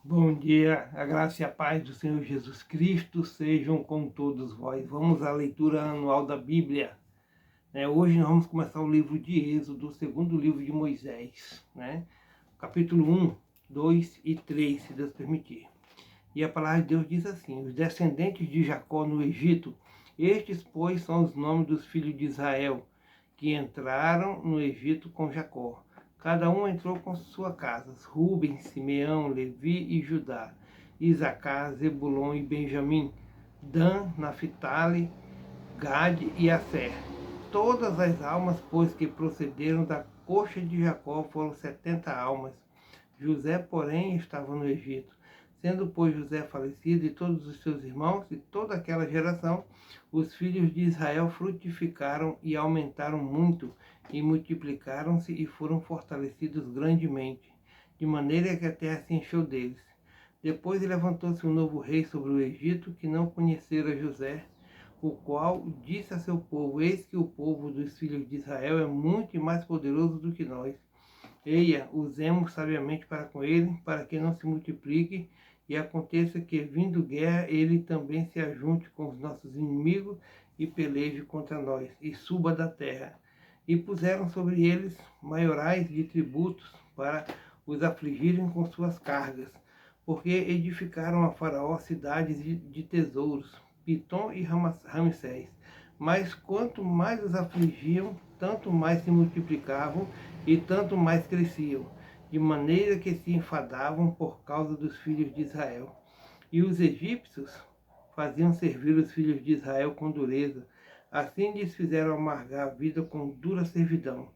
Bom dia, a graça e a paz do Senhor Jesus Cristo sejam com todos vós. Vamos à leitura anual da Bíblia. Hoje nós vamos começar o livro de Êxodo, o segundo livro de Moisés, capítulo 1, 2 e 3, se Deus permitir. E a palavra de Deus diz assim: os descendentes de Jacó no Egito, estes, pois, são os nomes dos filhos de Israel, que entraram no Egito com Jacó. Cada um entrou com sua casa: Rubem, Simeão, Levi e Judá, Isacar, Zebulon e Benjamim, Dan, Naphtali, Gade e Asser. Todas as almas, pois, que procederam da coxa de Jacó foram 70 almas. José, porém, estava no Egito. Sendo, pois, José falecido e todos os seus irmãos e toda aquela geração, os filhos de Israel frutificaram e aumentaram muito, e multiplicaram-se e foram fortalecidos grandemente, de maneira que a terra se encheu deles. Depois levantou-se um novo rei sobre o Egito, que não conhecera José, o qual disse a seu povo: eis que o povo dos filhos de Israel é muito mais poderoso do que nós. Eia, usemos sabiamente para com ele, para que não se multiplique, e aconteça que, vindo guerra, ele também se ajunte com os nossos inimigos e peleje contra nós, e suba da terra. E puseram sobre eles maiorais de tributos, para os afligirem com suas cargas, porque edificaram a Faraó cidades de tesouros, Pitom e Ramsés. Mas quanto mais os afligiam, tanto mais se multiplicavam e tanto mais cresciam, de maneira que se enfadavam por causa dos filhos de Israel. E os egípcios faziam servir os filhos de Israel com dureza. Assim lhes fizeram amargar a vida com dura servidão,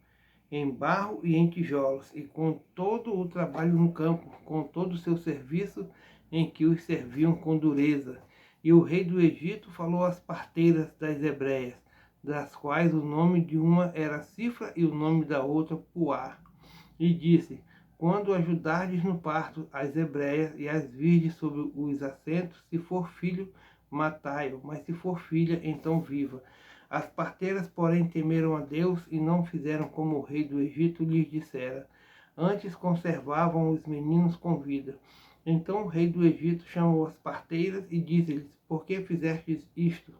em barro e em tijolos, e com todo o trabalho no campo, com todo o seu serviço, em que os serviam com dureza. E o rei do Egito falou às parteiras das hebreias, das quais o nome de uma era Cifra e o nome da outra Puá, e disse: quando ajudardes no parto as hebreias e as virdes sobre os assentos, se for filho, matai-o, mas se for filha, então viva. As parteiras, porém, temeram a Deus e não fizeram como o rei do Egito lhes dissera. Antes conservavam os meninos com vida. Então o rei do Egito chamou as parteiras e disse-lhes: por que fizestes isto,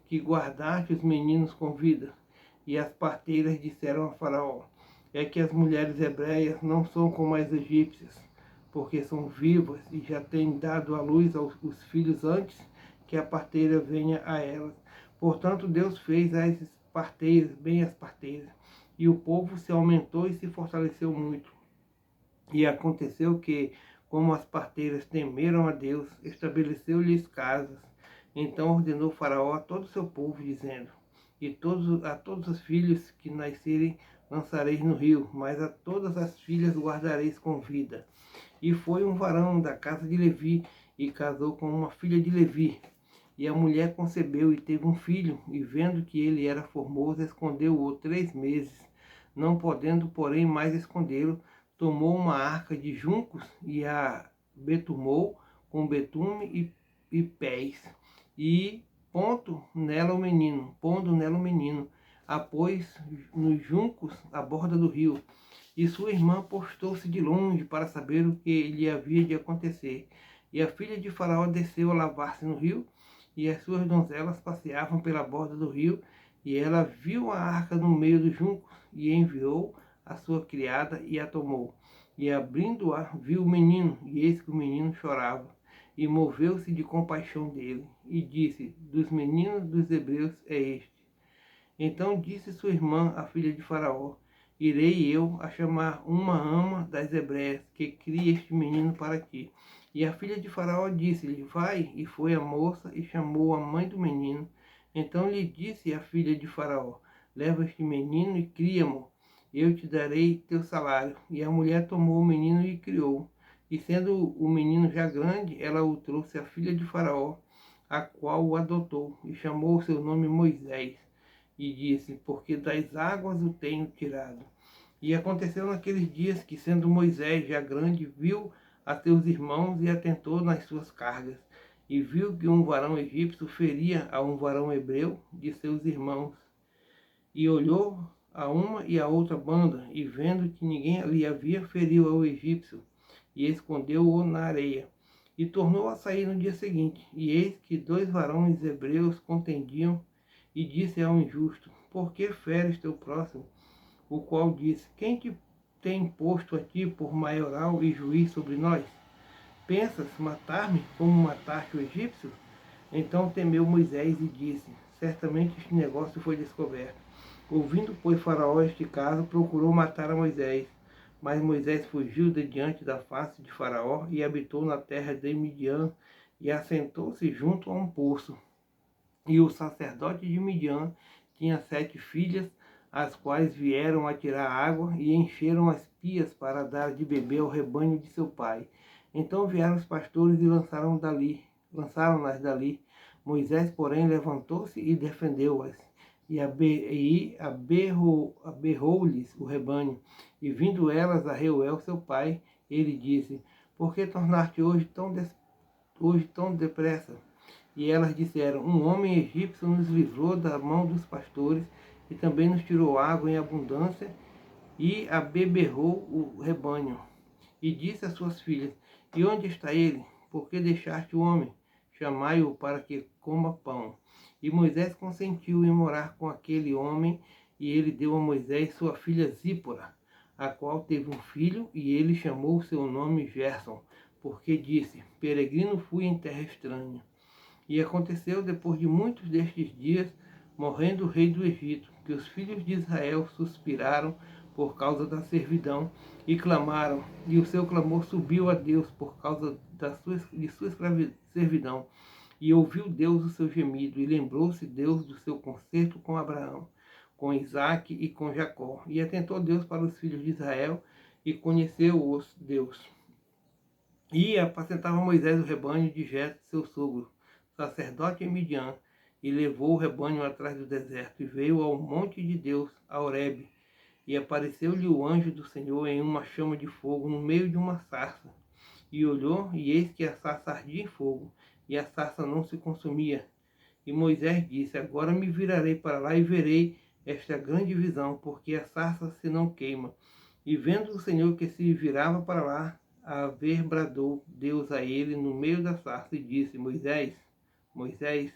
que guardaste os meninos com vida? E as parteiras disseram a Faraó: é que as mulheres hebreias não são como as egípcias, porque são vivas e já têm dado à luz os filhos antes que a parteira venha a elas. Portanto, Deus fez as parteiras, bem as parteiras, e o povo se aumentou e se fortaleceu muito. E aconteceu que, como as parteiras temeram a Deus, estabeleceu-lhes casas. Então ordenou Faraó a todo o seu povo, dizendo: e a todos os filhos que nascerem lançareis no rio, mas a todas as filhas guardareis com vida. E foi um varão da casa de Levi, e casou com uma filha de Levi. E a mulher concebeu e teve um filho, e vendo que ele era formoso, escondeu-o 3 meses. Não podendo, porém, mais escondê-lo, tomou uma arca de juncos e a betumou com betume e pés, e pondo nela o menino, a pôs nos juncos à borda do rio. E sua irmã postou-se de longe para saber o que lhe havia de acontecer. E a filha de Faraó desceu a lavar-se no rio, e as suas donzelas passeavam pela borda do rio, e ela viu a arca no meio dos juncos, e enviou a sua criada e a tomou. E abrindo-a, viu o menino, e eis que o menino chorava. E moveu-se de compaixão dele, e disse: dos meninos dos hebreus é este. Então disse sua irmã, a filha de Faraó: irei eu a chamar uma ama das hebreias, que crie este menino para ti. E a filha de Faraó disse-lhe: vai. E foi a moça e chamou a mãe do menino. Então lhe disse a filha de Faraó: leva este menino e cria-mo, eu te darei teu salário. E a mulher tomou o menino e criou. E sendo o menino já grande, ela o trouxe à filha de Faraó, a qual o adotou, e chamou o seu nome Moisés. E disse: porque das águas o tenho tirado. E aconteceu naqueles dias que, sendo Moisés já grande, viu a seus irmãos e atentou nas suas cargas. E viu que um varão egípcio feria a um varão hebreu de seus irmãos. E olhou a uma e a outra banda, e vendo que ninguém ali havia, feriu ao egípcio, e escondeu-o na areia. E tornou a sair no dia seguinte, e eis que 2 varões hebreus contendiam, e disse ao injusto: Por que feres teu próximo? O qual disse: Quem te tem posto a ti por maioral e juiz sobre nós? Pensas matar-me como mataste o egípcio? Então temeu Moisés e disse: Certamente este negócio foi descoberto. Ouvindo, pois, Faraó este caso, procurou matar a Moisés. Mas Moisés fugiu de diante da face de Faraó e habitou na terra de Midian e assentou-se junto a um poço. E o sacerdote de Midian tinha 7 filhas, as quais vieram a tirar água e encheram as pias para dar de beber ao rebanho de seu pai. Então vieram os pastores e lançaram-nas dali. Moisés, porém, levantou-se e defendeu-as. E aberrou-lhes o rebanho. E vindo elas a Reuel, seu pai, ele disse: Por que tornaste hoje tão depressa? E elas disseram: Um homem egípcio nos livrou da mão dos pastores e também nos tirou água em abundância e abeberrou o rebanho. E disse às suas filhas: E onde está ele? Por que deixaste o homem? Chamai-o para que coma pão. E Moisés consentiu em morar com aquele homem, e ele deu a Moisés sua filha Zípora, a qual teve um filho, e ele chamou seu nome Gerson, porque disse: Peregrino fui em terra estranha. E aconteceu, depois de muitos destes dias, morrendo o rei do Egito, que os filhos de Israel suspiraram por causa da servidão e clamaram, e o seu clamor subiu a Deus por causa de sua servidão. E ouviu Deus o seu gemido, e lembrou-se Deus do seu concerto com Abraão, com Isaque e com Jacó. E atentou Deus para os filhos de Israel, e conheceu-os Deus. E apacentava Moisés o rebanho de Jetro, seu sogro, sacerdote em Midian, e levou o rebanho atrás do deserto, e veio ao monte de Deus, a Horebe, e apareceu-lhe o anjo do Senhor em uma chama de fogo no meio de uma sarça. E olhou, e eis que a sarça ardia em fogo, e a sarça não se consumia. E Moisés disse: Agora me virarei para lá e verei esta grande visão, porque a sarça se não queima. E vendo o Senhor que se virava para lá, a ver, bradou Deus a ele no meio da sarça e disse: Moisés, Moisés.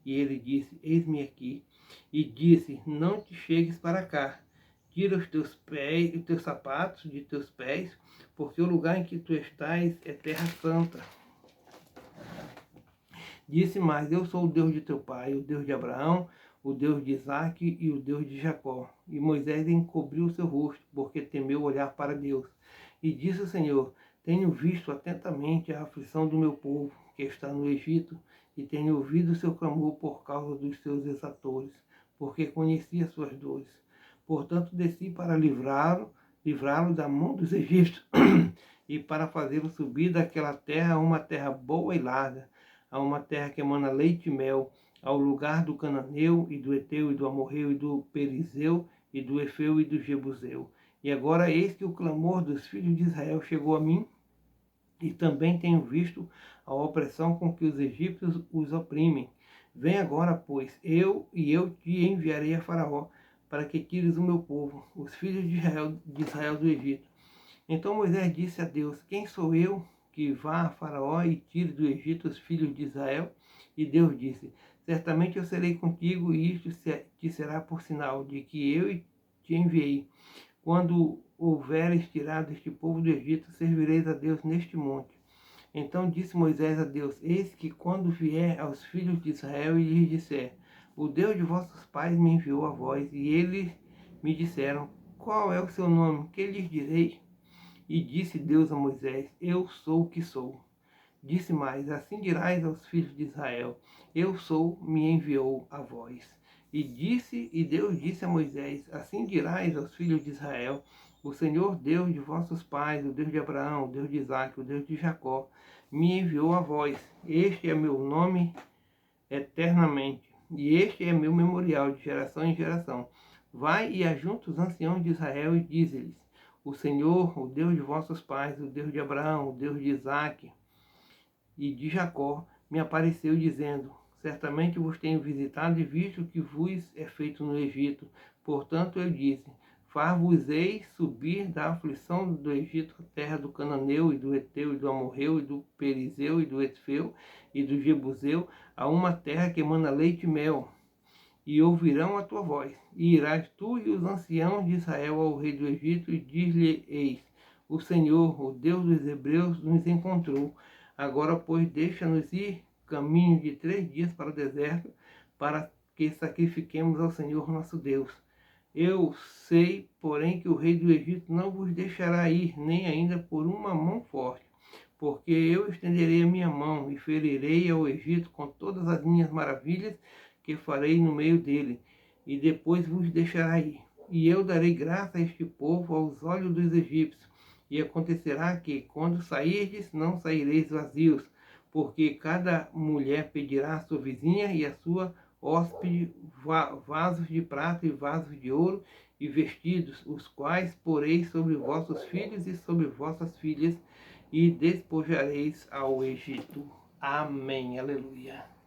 E ele disse: Eis-me aqui. E disse: Não te chegues para cá. Tira os teus sapatos de teus pés, porque o lugar em que tu estás é terra santa. Disse mais: Eu sou o Deus de teu pai, o Deus de Abraão, o Deus de Isaque e o Deus de Jacó. E Moisés encobriu o seu rosto, porque temeu olhar para Deus. E disse o Senhor: Tenho visto atentamente a aflição do meu povo, que está no Egito, e tenho ouvido o seu clamor por causa dos seus exatores, porque conheci as suas dores. Portanto, desci para livrá-lo da mão dos egípcios, e para fazê-lo subir daquela terra a uma terra boa e larga, a uma terra que emana leite e mel, ao lugar do cananeu, e do Eteu, e do Amorreu, e do Perizeu, e do Efeu, e do Jebuseu. E agora eis que o clamor dos filhos de Israel chegou a mim, e também tenho visto a opressão com que os egípcios os oprimem. Vem agora, pois, eu te enviarei a Faraó, para que tires o meu povo, os filhos de Israel do Egito. Então Moisés disse a Deus: Quem sou eu que vá a Faraó e tire do Egito os filhos de Israel? E Deus disse: Certamente eu serei contigo, e isto te será por sinal de que eu te enviei. Quando houveres tirado este povo do Egito, servireis a Deus neste monte. Então disse Moisés a Deus: Eis que quando vier aos filhos de Israel e lhes disser: O Deus de vossos pais me enviou a vós, e eles me disseram: Qual é o seu nome? Que lhes direi? E disse Deus a Moisés: Eu sou o que sou. Disse mais: Assim dirás aos filhos de Israel: Eu sou, me enviou a vós. E Deus disse a Moisés: Assim dirás aos filhos de Israel: O Senhor Deus de vossos pais, o Deus de Abraão, o Deus de Isaque, o Deus de Jacó, me enviou a vós. Este é meu nome eternamente, e este é meu memorial de geração em geração. Vai e ajunta os anciãos de Israel e dize-lhes: O Senhor, o Deus de vossos pais, o Deus de Abraão, o Deus de Isaque e de Jacó, me apareceu dizendo: Certamente vos tenho visitado e visto o que vos é feito no Egito. Portanto eu disse: Far-vos-ei subir da aflição do Egito, a terra do Cananeu, e do Eteu, e do Amorreu, e do Perizeu, e do Etfeu, e do Jebuseu, a uma terra que emana leite e mel, e ouvirão a tua voz. E irás tu e os anciãos de Israel ao rei do Egito, e diz-lhe: eis, o Senhor, o Deus dos Hebreus, nos encontrou. Agora, pois, deixa-nos ir caminho de 3 dias para o deserto, para que sacrifiquemos ao Senhor nosso Deus. Eu sei, porém, que o rei do Egito não vos deixará ir, nem ainda por uma mão forte, porque eu estenderei a minha mão e ferirei ao Egito com todas as minhas maravilhas que farei no meio dele, e depois vos deixará ir. E eu darei graça a este povo aos olhos dos egípcios, e acontecerá que, quando sairdes, não saireis vazios, porque cada mulher pedirá à sua vizinha e à sua hóspede vasos de prata e vasos de ouro e vestidos, os quais poreis sobre vossos filhos e sobre vossas filhas, e despojareis ao Egito. Amém. Aleluia.